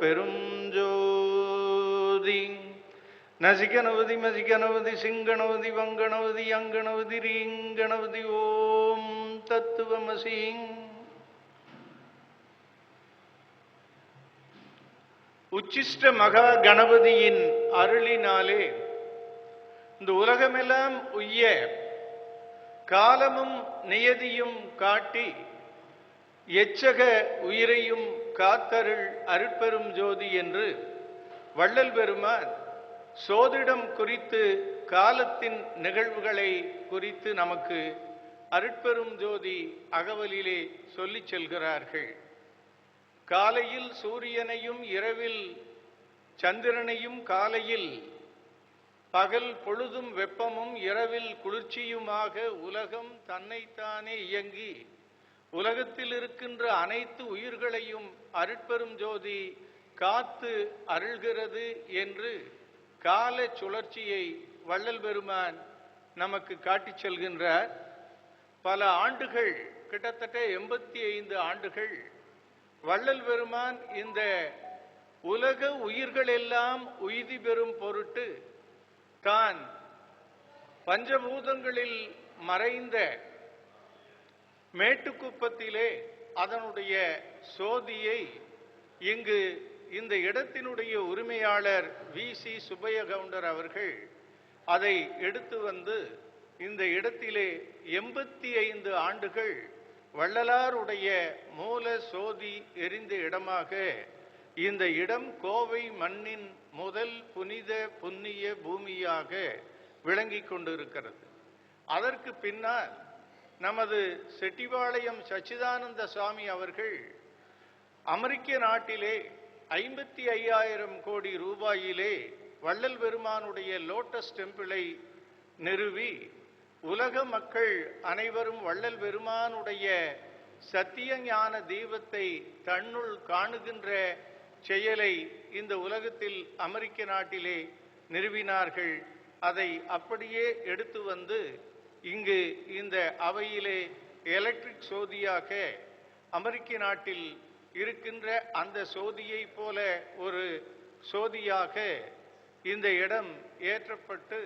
அருட்பெரும் ஜோதி. நசிகணவதி மசிகணவதி சிங்கணவதி வங்கணவதி அங்கணவதி ரீங்கணவதி ஓம் தத்துவமசி. உச்சிஷ்ட மகா கணபதியின் அருளினாலே இந்த உலகமெல்லாம் உய்ய காலமும் நியதியும் காட்டி எச்சக உயிரையும் காத்தருள் அருட்பெரும் ஜோதி என்று வள்ளல் பெருமான் சோதிடம் குறித்து காலத்தின் நிகழ்வுகளை குறித்து நமக்கு அருட்பெரும் ஜோதி அகவலிலே சொல்லிச் செல்கிறார்கள். காலையில் சூரியனையும் இரவில் சந்திரனையும், காலையில் பகல் பொழுதும் வெப்பமும் இரவில் குளிர்ச்சியுமாக உலகம் தன்னைத்தானே இயங்கி உலகத்தில் இருக்கின்ற அனைத்து உயிர்களையும் அருட்பெரும் ஜோதி காத்து அருள்கிறது என்று கால சுழற்சியை வள்ளல் பெருமான் நமக்கு காட்டிச் செல்கின்றார். பல ஆண்டுகள், கிட்டத்தட்ட 85 ஆண்டுகள் வள்ளல் பெருமான் இந்த உலக உயிர்கள் எல்லாம் உய்தி பெறும் பொருட்டு தான் பஞ்சபூதங்களில் மறைந்த மேட்டுக்குப்பத்திலே அதனுடைய சோதியை இங்கு இந்த இடத்தினுடைய உரிமையாளர் வி.சி. சுப்பைய கவுண்டர் அவர்கள் அதை எடுத்து வந்து இந்த இடத்திலே 85 ஆண்டுகள் வள்ளலாருடைய மூல சோதி எரிந்த இடமாக இந்த இடம் கோவை மண்ணின் முதல் புனித புண்ணிய பூமியாக விளங்கி கொண்டிருக்கிறது. அதற்கு பின்னால் நமது செட்டிபாளையம் சச்சிதானந்த சுவாமி அவர்கள் அமெரிக்க நாட்டிலே 55,000 கோடி ரூபாயிலே வள்ளல் பெருமானுடைய லோட்டஸ் டெம்பிளை நிறுவி உலக மக்கள் அனைவரும் வள்ளல் பெருமானுடைய சத்திய ஞான தீபத்தை தன்னுள் காணுகின்ற செயலை இந்த உலகத்தில் அமெரிக்க நாட்டிலே நிறுவினார்கள். அதை அப்படியே எடுத்து வந்து இங்கு இந்த அவையிலே எலக்ட்ரிக் சோதியாக அமெரிக்க நாட்டில் இருக்கின்ற அந்த சோதியை போல ஒரு சோதியாக இந்த இடம் ஏற்றப்பட்டு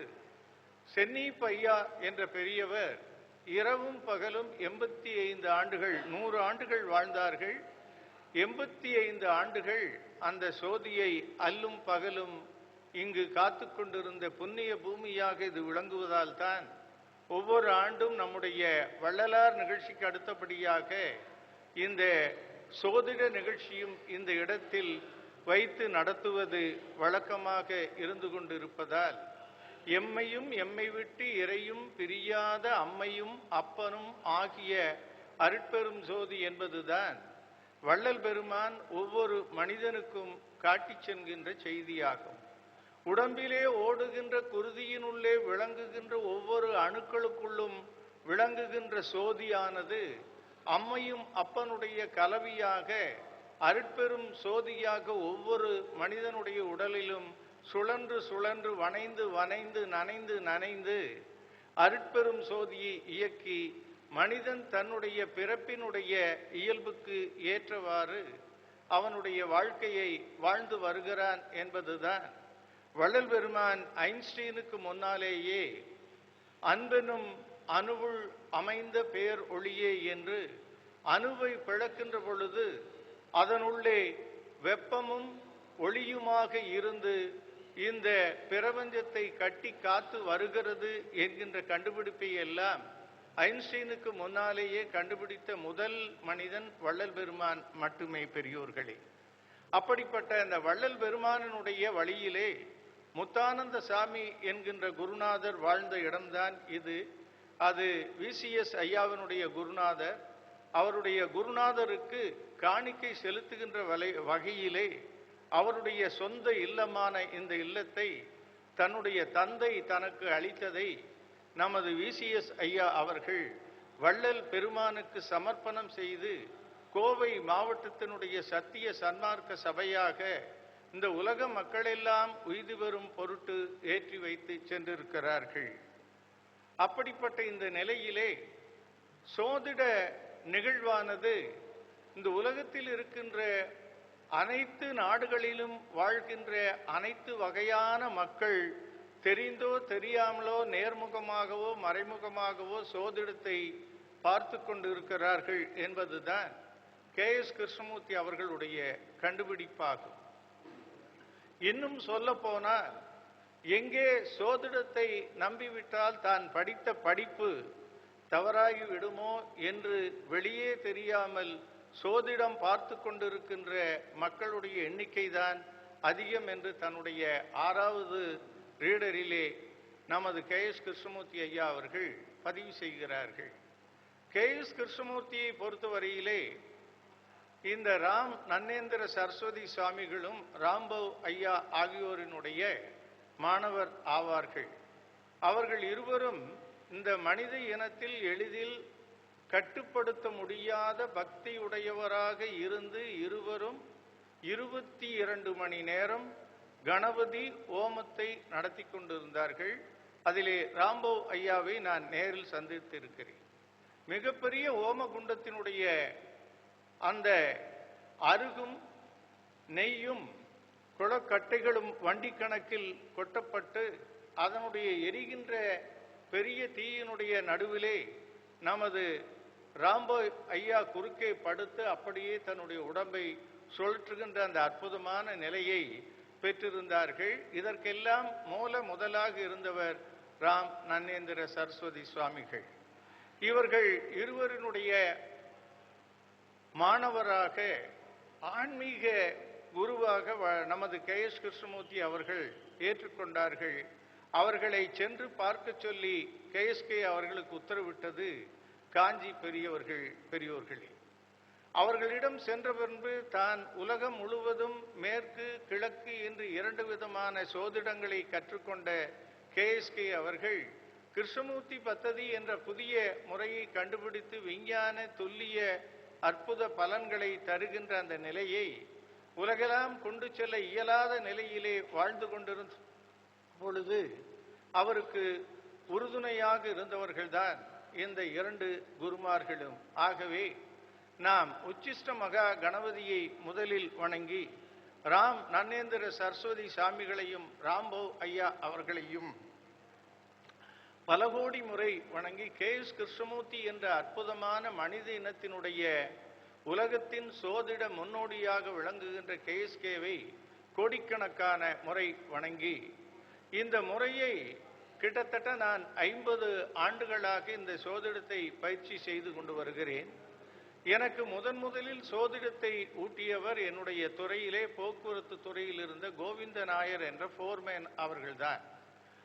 சென்னி பையா என்ற பெரியவர் இரவும் பகலும் 85 ஆண்டுகள், 100 ஆண்டுகள் வாழ்ந்தார்கள். 85 ஆண்டுகள் அந்த சோதியை அல்லும் பகலும் இங்கு காத்து கொண்டிருந்த புண்ணிய பூமியாக இது விளங்குவதால் தான் ஒவ்வொரு ஆண்டும் நம்முடைய வள்ளலார் நிகழ்ச்சிக்கு அடுத்தபடியாக இந்த சோதிட நிகழ்ச்சியும் இந்த இடத்தில் வைத்து நடத்துவது வழக்கமாக இருந்து கொண்டிருப்பதால் எம்மையும் எம்மை விட்டு இறையும் பிரியாத அம்மையும் அப்பனும் ஆகிய அருட்பெரும் ஜோதி என்பதுதான் வள்ளல் பெருமான் ஒவ்வொரு மனிதனுக்கும் காட்டிச் செல்கின்ற செய்தியாகும். உடம்பிலே ஓடுகின்ற குருதியினுள்ளே விளங்குகின்ற ஒவ்வொரு அணுக்களுக்குள்ளும் விளங்குகின்ற சோதியானது அம்மையும் அப்பனுடைய கலவியாக அருட்பெரும் சோதியாக ஒவ்வொரு மனிதனுடைய உடலிலும் சுழன்று சுழன்று வனைந்து வனைந்து நனைந்து நனைந்து அருட்பெரும் சோதியை இயக்கி மனிதன் தன்னுடைய பிறப்பினுடைய இயல்புக்கு ஏற்றவாறு அவனுடைய வாழ்க்கையை வாழ்ந்து வருகிறான் என்பதுதான் வள்ளல் பெருமான் ஐன்ஸ்டீனுக்கு முன்னாலேயே அன்பெனும் அணுவுள் அமைந்த பேர் ஒளியே என்று அணுவை பிளக்கின்ற பொழுது அதனுள்ளே வெப்பமும் ஒளியுமாக இருந்து இந்த பிரபஞ்சத்தை கட்டி காத்து வருகிறது என்கின்ற கண்டுபிடிப்பை எல்லாம் ஐன்ஸ்டீனுக்கு முன்னாலேயே கண்டுபிடித்த முதல் மனிதன் வள்ளல் பெருமான் மட்டுமே பெரியோர்களே. அப்படிப்பட்ட அந்த வள்ளல் பெருமானினுடைய வழியிலே முத்தானந்த சாமி என்கின்ற குருநாதர் வாழ்ந்த இடம்தான் இது. அது வி.சி.எஸ். ஐயாவினுடைய குருநாதர். அவருடைய குருநாதருக்கு காணிக்கை செலுத்துகின்ற வகையிலே அவருடைய சொந்த இல்லமான இந்த இல்லத்தை தன்னுடைய தந்தை தனக்கு அளித்ததை நமது வி.சி.எஸ். ஐயா அவர்கள் வள்ளல் பெருமானுக்கு சமர்ப்பணம் செய்து கோவை மாவட்டத்தினுடைய சத்திய சன்மார்க்க சபையாக இந்த உலக மக்களெல்லாம் உய்தி பெறும் பொருட்டு ஏற்றி வைத்து சென்றிருக்கிறார்கள். அப்படிப்பட்ட இந்த நிலையிலே சோதிட நிகழ்வானது இந்த உலகத்தில் இருக்கின்ற அனைத்து நாடுகளிலும் வாழ்கின்ற அனைத்து வகையான மக்கள் தெரிந்தோ தெரியாமலோ நேர்முகமாகவோ மறைமுகமாகவோ சோதிடத்தை பார்த்து கொண்டிருக்கிறார்கள் என்பதுதான் KS கிருஷ்ணமூர்த்தி அவர்களுடைய கண்டுபிடிப்பாகும். இன்னும் சொல்ல போனால், எங்கே சோதிடத்தை நம்பிவிட்டால் தான் படித்த படிப்பு தவறாகி விடுமோ என்று வெளியே தெரியாமல் சோதிடம் பார்த்து கொண்டிருக்கின்ற மக்களுடைய எண்ணிக்கைதான் அதிகம் என்று தன்னுடைய 6வது ரீடரிலே நமது KS கிருஷ்ணமூர்த்தி ஐயா அவர்கள் பதிவு செய்கிறார்கள். KS கிருஷ்ணமூர்த்தியை பொறுத்தவரையிலே இந்த ராம் நன்னேந்திர சரஸ்வதி சுவாமிகளும் ராம்பவ் ஐயா ஆகியோரினுடைய மாணவர் ஆவார்கள். அவர்கள் இருவரும் இந்த மனித இனத்தில் எளிதில் கட்டுப்படுத்த முடியாத பக்தியுடையவராக இருந்து இருவரும் 22 மணி நேரம் கணபதி ஓமத்தை நடத்தி கொண்டிருந்தார்கள். அதிலே ராம்பவ் ஐயாவை நான் நேரில் சந்தித்திருக்கிறேன். மிகப்பெரிய ஓம குண்டத்தினுடைய அந்த அருகும் நெய்யும் குளக்கட்டைகளும் வண்டி கணக்கில் கொட்டப்பட்டு அதனுடைய எரிகின்ற பெரிய தீயினுடைய நடுவிலே நமது ராம்பவ் ஐயா குறுக்கே படுத்து அப்படியே தன்னுடைய உடம்பை சுழற்றுகின்ற அந்த அற்புதமான நிலையை பெற்றிருந்தார்கள். இதற்கெல்லாம் முதலாக இருந்தவர் ராம் நன்னேந்திர சரஸ்வதி சுவாமிகள். இவர்கள் இருவரினுடைய மாணவராக ஆன்மீக குருவாக நமது KS கிருஷ்ணமூர்த்தி அவர்கள் ஏற்றுக்கொண்டார்கள். அவர்களை சென்று பார்க்க சொல்லி KSK அவர்களுக்கு உத்தரவிட்டது காஞ்சி பெரியோர்களே. அவர்களிடம் சென்ற பின்பு தான் உலகம் முழுவதும் மேற்கு கிழக்கு என்று 2 விதமான சோதிடங்களை கற்றுக்கொண்ட KSK அவர்கள் கிருஷ்ணமூர்த்தி பத்ததி என்ற புதிய முறையை கண்டுபிடித்து விஞ்ஞான துல்லிய அற்புத பலன்களை தருகின்ற அந்த நிலையை உலகெல்லாம் கொண்டு செல்ல இயலாத நிலையிலே வாழ்ந்து கொண்டிருந்த பொழுது அவருக்கு உறுதுணையாக இருந்தவர்கள்தான் இந்த 2 குருமார்களும். ஆகவே நாம் உச்சிஷ்ட மகா கணபதியை முதலில் வணங்கி ராம் நன்னேந்திர சரஸ்வதி சாமிகளையும் ராம்பவ் ஐயா அவர்களையும் பல கோடி முறை வணங்கி KS கிருஷ்ணமூர்த்தி என்ற அற்புதமான மனித இனத்தினுடைய உலகத்தின் சோதிட முன்னோடியாக விளங்குகின்ற KSKவை கோடிக்கணக்கான முறை வணங்கி இந்த முறையை கிட்டத்தட்ட நான் 50 ஆண்டுகளாக இந்த சோதிடத்தை பயிற்சி செய்து கொண்டு வருகிறேன். எனக்கு முதலில் சோதிடத்தை ஊட்டியவர் என்னுடைய துறையிலே போக்குவரத்து துறையில் இருந்த கோவிந்த நாயர் என்ற ஃபோர்மேன் அவர்கள்தான்.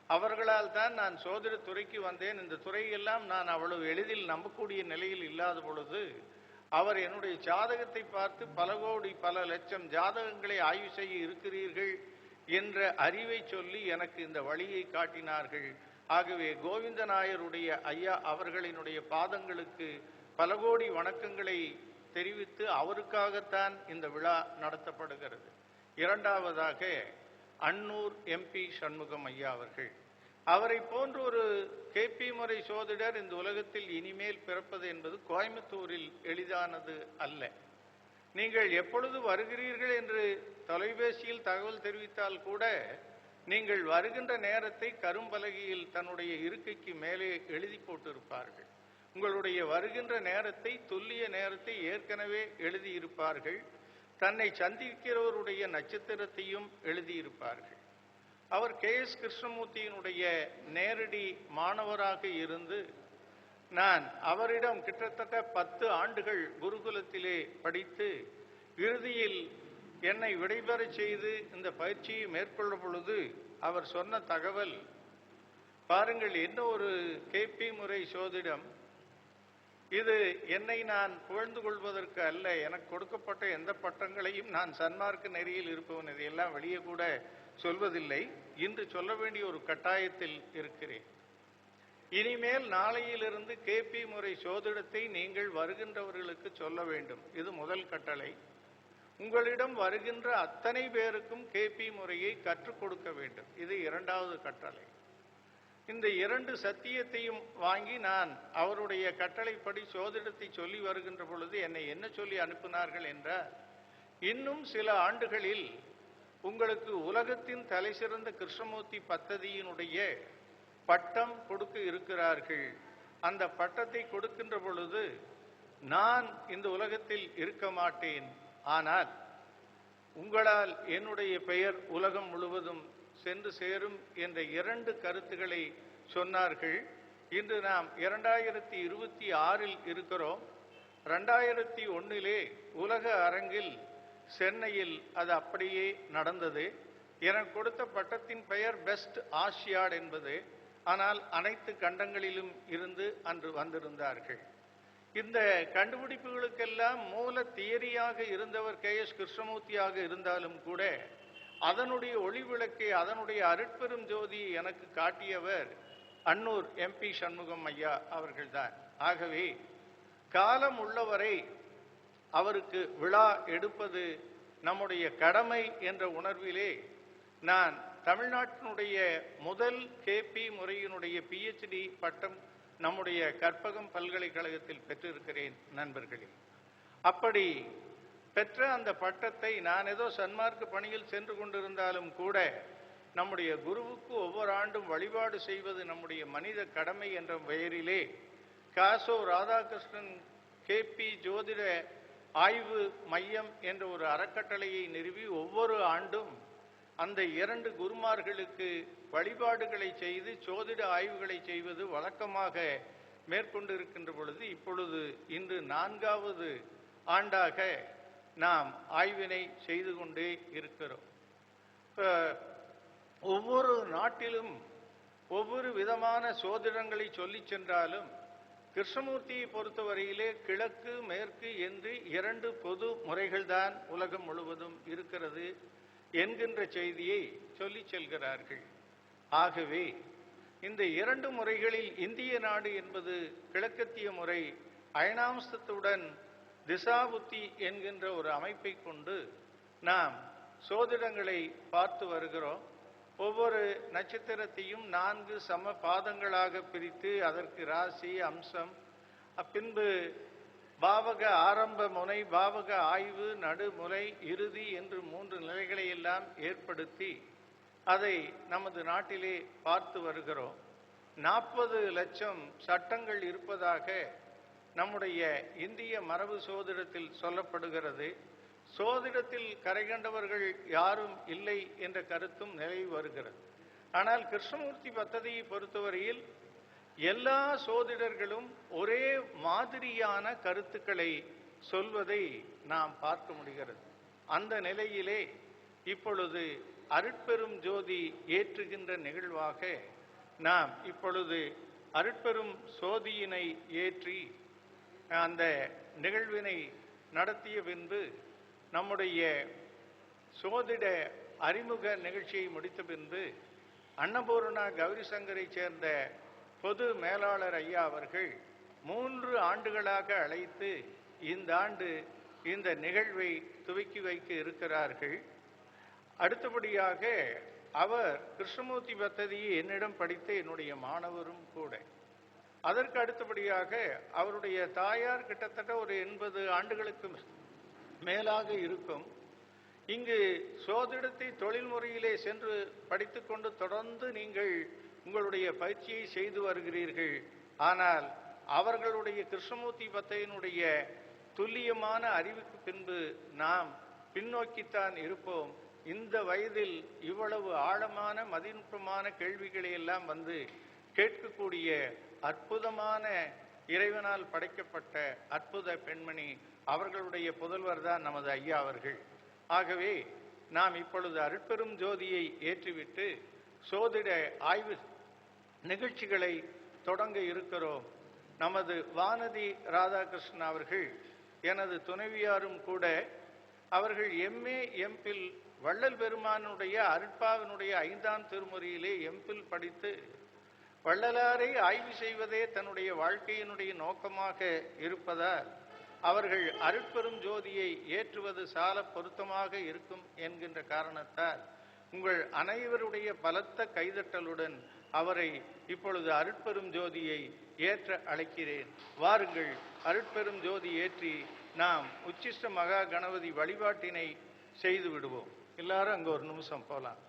அவர்களால் தான் நான் சோதிட துறைக்கு வந்தேன். இந்த துறையெல்லாம் நான் அவ்வளவு எளிதில் நம்பக்கூடிய நிலையில் இல்லாத பொழுது அவர் என்னுடைய ஜாதகத்தை பார்த்து பல கோடி பல லட்சம் ஜாதகங்களை ஆய்வு செய்ய இருக்கிறீர்கள் என்ற அறிவை சொல்லி எனக்கு இந்த வழியை காட்டினார்கள். ஆகவே கோவிந்த நாயருடைய ஐயா அவர்களினுடைய பாதங்களுக்கு பல கோடி வணக்கங்களை தெரிவித்து அவருக்காகத்தான் இந்த விழா நடத்தப்படுகிறது. இரண்டாவதாக அன்னூர் MP சண்முகம் ஐயா அவர்கள். அவரை போன்ற ஒரு KP முறை சோதிடர் இந்த உலகத்தில் இனிமேல் பிறப்பது என்பது கோயம்புத்தூரில் எளிதானது அல்ல. நீங்கள் எப்பொழுது வருகிறீர்கள் என்று தொலைபேசியில் தகவல் தெரிவித்தால் கூட நீங்கள் வருகின்ற நேரத்தை கரும்பலகையில் தன்னுடைய இருக்கைக்கு மேலே எழுதி போட்டிருப்பார்கள். உங்களுடைய வருகின்ற நேரத்தை துல்லிய நேரத்தை ஏற்கனவே எழுதியிருப்பார்கள். தன்னை சந்திக்கிறவருடைய நட்சத்திரத்தையும் எழுதியிருப்பார்கள். அவர் KS கிருஷ்ணமூர்த்தியினுடைய நேரடி மாணவராக இருந்து நான் அவரிடம் கிட்டத்தட்ட 10 ஆண்டுகள் குருகுலத்திலே படித்து இறுதியில் என்னை விடைபெறச் செய்து இந்த பயிற்சியை மேற்கொள்ள பொழுது அவர் சொன்ன தகவல் பாருங்கள், என்ன ஒரு KP முறை சோதிடம் இது. என்னை நான் புகழ்ந்து கொள்வதற்கு அல்ல, எனக்கு கொடுக்கப்பட்ட எந்த பட்டங்களையும் நான் சன்மார்க்க நெறியில் இருப்பவன் இதையெல்லாம் வெளியே கூட சொல்வதில்லை. இன்று சொல்ல வேண்டிய ஒரு கட்டாயத்தில் இருக்கிறேன். இனிமேல் நாளையிலிருந்து KP முறை சோதிடத்தை நீங்கள் வருகின்றவர்களுக்கு சொல்ல வேண்டும். இது முதல் கட்டளை. உங்களிடம் வருகின்ற அத்தனை பேருக்கும் KP முறையை கற்றுக் கொடுக்க வேண்டும். இது இரண்டாவது கட்டளை. இந்த 2 சத்தியத்தையும் வாங்கி நான் அவருடைய கட்டளைப்படி சோதிடத்தை சொல்லி வருகின்ற பொழுது என்னை என்ன சொல்லி அனுப்பினார்கள் என்றால், இன்னும் சில ஆண்டுகளில் உங்களுக்கு உலகத்தின் தலைசிறந்த கிருஷ்ணமூர்த்தி பத்ததியினுடைய பட்டம் கொடுக்க இருக்கிறார்கள். அந்த பட்டத்தை கொடுக்கின்ற பொழுது நான் இந்த உலகத்தில் இருக்க மாட்டேன், ஆனால் உங்களால் என்னுடைய பெயர் உலகம் முழுவதும் சென்று சேரும் என்ற 2 கருத்துக்களை சொன்னார்கள். இன்று நாம் 2026 இருக்கிறோம். 2001 உலக அரங்கில் சென்னையில் அது அப்படியே நடந்தது. எனக்கு கொடுத்த பட்டத்தின் பெயர் பெஸ்ட் ஆசியாட் என்பது. ஆனால் அனைத்து கண்டங்களிலும் இருந்து அன்று வந்திருந்தார்கள். இந்த கண்டுபிடிப்புகளுக்கெல்லாம் மூல தியரியாக இருந்தவர் KS கிருஷ்ணமூர்த்தியாக இருந்தாலும் கூட அதனுடைய ஒளிவிளக்கை, அதனுடைய அருட்பெரும் ஜோதியை எனக்கு காட்டியவர் அன்னூர் MP சண்முகம் ஐயா அவர்கள்தான். ஆகவே காலம் உள்ளவரை அவருக்கு விழா எடுப்பது நம்முடைய கடமை என்ற உணர்விலே நான் தமிழ்நாட்டினுடைய முதல் KP முறையினுடைய PhD பட்டம் நம்முடைய கற்பகம் பல்கலைக்கழகத்தில் பெற்றிருக்கிறேன் நண்பர்களே. அப்படி பெற்ற அந்த பட்டத்தை நான் ஏதோ சன்மார்க்க பணியில் சென்று கொண்டிருந்தாலும் கூட நம்முடைய குருவுக்கு ஒவ்வொரு ஆண்டும் வழிபாடு செய்வது நம்முடைய மனித கடமை என்ற பெயரிலே காசோ ராதாகிருஷ்ணன் KP ஜோதிட ஆய்வு மையம் என்ற ஒரு அறக்கட்டளையை நிறுவி ஒவ்வொரு ஆண்டும் அந்த 2 குருமார்களுக்கு வழிபாடுகளை செய்து ஜோதிட ஆய்வுகளை செய்வது வழக்கமாக மேற்கொண்டிருக்கின்ற பொழுது இப்பொழுது இன்று 4வது ஆண்டாக நாம் ஆய்வினை செய்து கொண்டே இருக்கிறோம். ஒவ்வொரு நாட்டிலும் ஒவ்வொரு விதமான சோதிடங்களை சொல்லி சென்றாலும் கிருஷ்ணமூர்த்தியை பொறுத்தவரையிலே கிழக்கு மேற்கு என்று 2 பொது முறைகள்தான் உலகம் முழுவதும் இருக்கிறது என்கின்ற செய்தியை சொல்லி செல்கிறார்கள். ஆகவே இந்த 2 முறைகளில் இந்திய நாடு என்பது கிழக்கத்திய முறை அயனாம்சத்துடன் திசாபுத்தி என்கின்ற ஒரு அமைப்பை கொண்டு நாம் சோதிடங்களை பார்த்து வருகிறோம். ஒவ்வொரு நட்சத்திரத்தையும் 4 சம பாதங்களாக பிரித்து அதற்கு ராசி அம்சம், பின்பு பாவக ஆரம்ப முனை, பாவக ஆய்வு, நடுமுறை, இறுதி என்று 3 நிலைகளை எல்லாம் ஏற்படுத்தி அதை நமது நாட்டிலே பார்த்து வருகிறோம். 40 லட்சம் சட்டங்கள் இருப்பதாக நம்முடைய இந்திய மரபு சோதிடத்தில் சொல்லப்படுகிறது. சோதிடத்தில் கரை கண்டவர்கள் யாரும் இல்லை என்ற கருத்தும் நிலவி வருகிறது. ஆனால் கிருஷ்ணமூர்த்தி பத்ததியை பொறுத்தவரையில் எல்லா சோதிடர்களும் ஒரே மாதிரியான கருத்துக்களை சொல்வதை நாம் பார்க்க முடிகிறது. அந்த நிலையிலே இப்பொழுது அருட்பெரும் ஜோதி ஏற்றுகின்ற நிகழ்வாக நாம் இப்பொழுது அருட்பெரும் சோதியினை ஏற்றி அந்த நிகழ்வினை நடத்திய பின்பு நம்முடைய சோதிட அறிமுக நிகழ்ச்சியை முடித்த பின்பு அன்னபூர்ணா கௌரி சங்கரை சேர்ந்த பொது மேலாளர் ஐயா அவர்கள் 3 ஆண்டுகளாக அழைத்து இந்த ஆண்டு இந்த நிகழ்வை துவக்கி வைக்க இருக்கிறார்கள். அடுத்தபடியாக அவர் கிருஷ்ணமூர்த்தி பத்ததியை என்னிடம் படித்த என்னுடைய மாணவரும் கூட. அதற்கு அடுத்தபடியாக அவருடைய தாயார் கிட்டத்தட்ட ஒரு 80 ஆண்டுகளுக்கு மேலாக இருக்கும். இங்கு சோதிடத்தை தொழில் முறையிலே சென்று படித்துக்கொண்டு தொடர்ந்து நீங்கள் உங்களுடைய பயிற்சியை செய்து வருகிறீர்கள். ஆனால் அவர்களுடைய கிருஷ்ணமூர்த்தி பத்தையினுடைய துல்லியமான அறிவுக்கு பின்பு நாம் பின்னோக்கித்தான் இருப்போம். இந்த வயதில் இவ்வளவு ஆழமான மதிநுட்பமான கேள்விகளை எல்லாம் வந்து கேட்கக்கூடிய அற்புதமான இறைவனால் படைக்கப்பட்ட அற்புத பெண்மணி அவர்களுடைய புதல்வர் தான் நமது ஐயா அவர்கள். ஆகவே நாம் இப்பொழுது அருட்பெரும் ஜோதியை ஏற்றிவிட்டு சோதிட ஆய்வு நிகழ்ச்சிகளை தொடங்க இருக்கிறோம். நமது வானதி ராதாகிருஷ்ணன் அவர்கள் எனது துணைவியாரும் கூட. அவர்கள் MA MPhil வள்ளல் பெருமானுடைய அருட்பாவினுடைய 5ஆம் திருமுறையிலே MPhil படித்து வள்ளலாரை ஆய்வு செய்வதே தன்னுடைய வாழ்க்கையினுடைய நோக்கமாக இருப்பதால் அவர்கள் அருட்பெரும் ஜோதியை ஏற்றுவது சால பொருத்தமாக இருக்கும் என்கின்ற காரணத்தால் உங்கள் அனைவருடைய பலத்த கைதட்டலுடன் அவரை இப்பொழுது அருட்பெரும் ஜோதியை ஏற்ற அழைக்கிறேன். வாருங்கள், அருட்பெரும் ஜோதி ஏற்றி நாம் உச்சிஷ்ட மகா கணபதி வழிபாட்டினை செய்து விடுவோம். எல்லாரும் அங்க ஒரு நிமிஷம் போலாம்.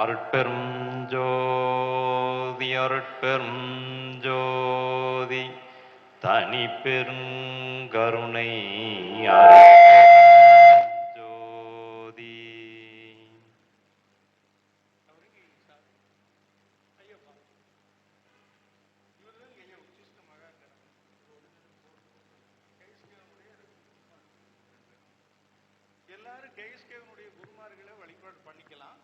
அருட்பெரும் ஜோதி அருட்பெரும் ஜோதி தனி பெருங்கருணை ஜோதி. எல்லாரும் கேஎஸ்கேவனுடைய குருமார்களை வழிபாடு பண்ணிக்கலாம்.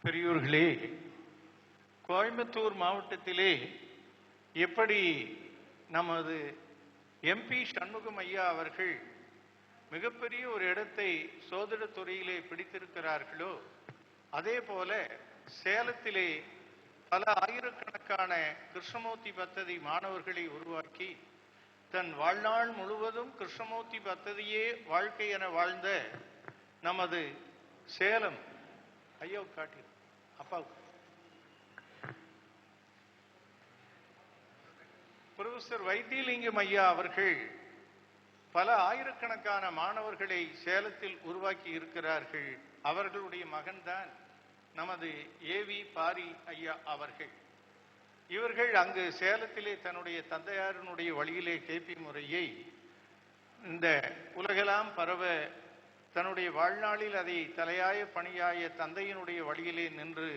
பெரியோர்களே, கோயம்புத்தூர் மாவட்டத்திலே எப்படி நமது எம்பி சண்முகம் ஐயா அவர்கள் மிகப்பெரிய ஒரு இடத்தை சோதிடத் துறையிலே பிடித்திருக்கிறார்களோ, அதே போல சேலத்திலே பல ஆயிரக்கணக்கான கிருஷ்ணமூர்த்தி பத்ததி மாணவர்களை உருவாக்கி தன் வாழ்நாள் முழுவதும் கிருஷ்ணமூர்த்தி பத்ததியே வாழ்க்கை என வாழ்ந்த நமது சேலம் ஐயோ காட்டி அப்பா புரொஃபசர் வைத்தியலிங்கம் ஐயா அவர்கள் பல ஆயிரக்கணக்கான மாணவர்களை சேலத்தில் உருவாக்கி இருக்கிறார்கள். அவர்களுடைய மகன்தான் நமது ஏவி பாரி ஐயா அவர்கள். இவர்கள் அங்கு சேலத்திலே தன்னுடைய தந்தையாரினுடைய வழியிலே கேபி முறையை இந்த உலகெல்லாம் பரவ தன்னுடைய வாழ்நாளில் அதை தலையாய பணியாய தந்தையினுடைய வழியிலே நின்று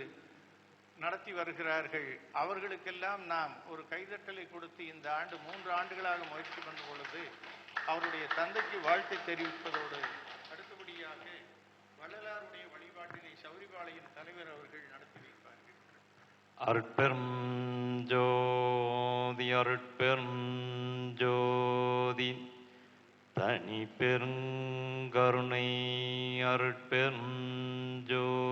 நடத்தி வருகிறார்கள். அவர்களுக்கெல்லாம் நாம் ஒரு கைதட்டலை கொடுத்து இந்த ஆண்டு 3 ஆண்டுகளாக முயற்சி பண்ணும் பொழுது அவருடைய தந்தைக்கு வாழ்த்தை தெரிவிப்பதோடு அடுத்தபடியாக வள்ளலாருடைய வழிபாட்டினை சௌரிபாளையம் தலைவர் அவர்கள் நடத்தி வைப்பார்கள். அருட்பெரும் ஜோதி அருட்பெரும் ஜோதி தனி பெருங்கருணை அருட்பெரும் ஜோதி.